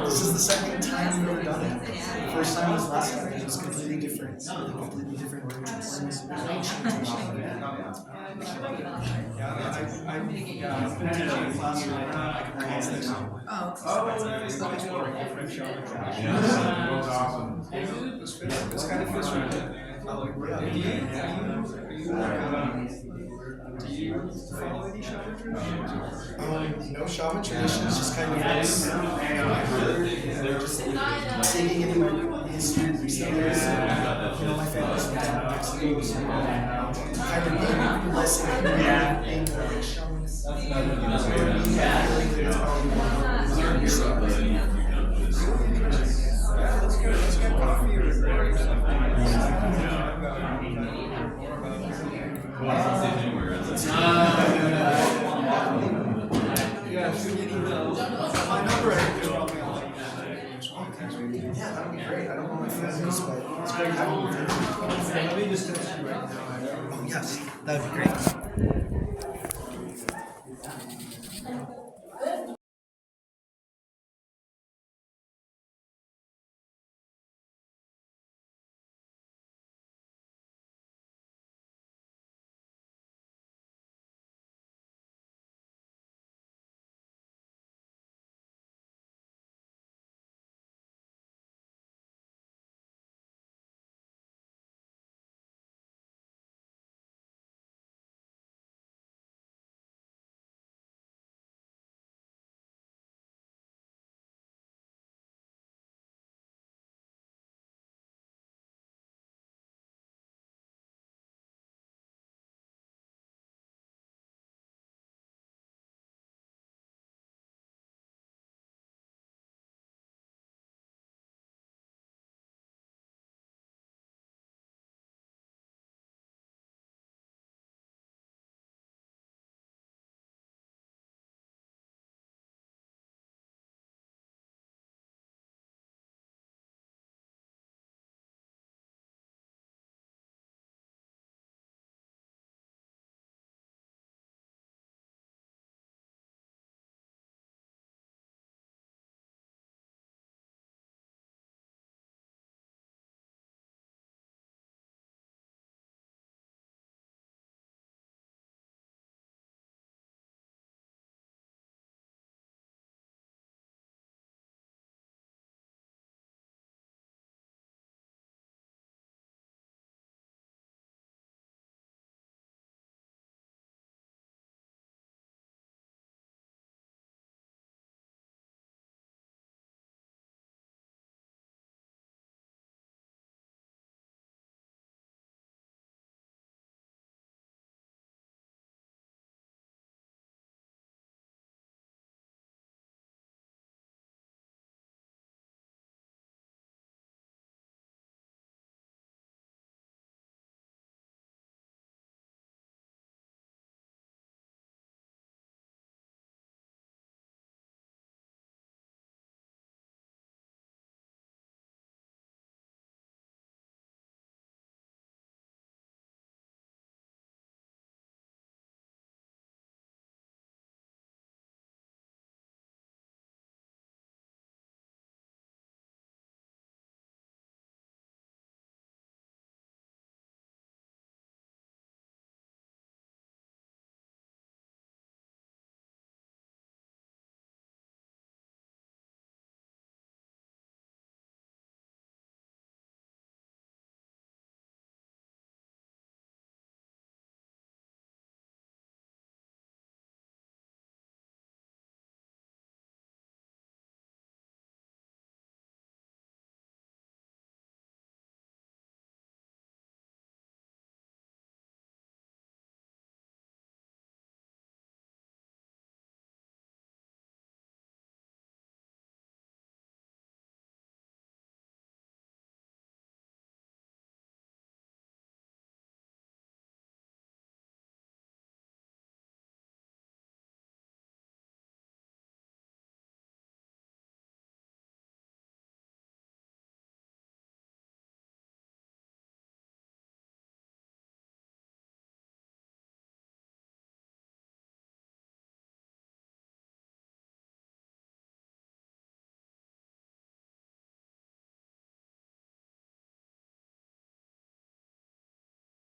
This is the second time we've ever done it. The first time was last time. It was completely different. Completely different versions. No shaman traditions, just kind of this. They're just taking into my history recently. My family's from down in Mexico, so kind of being less being more like shamans. Let's get coffee or my number is probably on. Yeah, that would be great. I don't know my friends, but it's great having you. Let me just text you right now. Oh, yes, that would be great.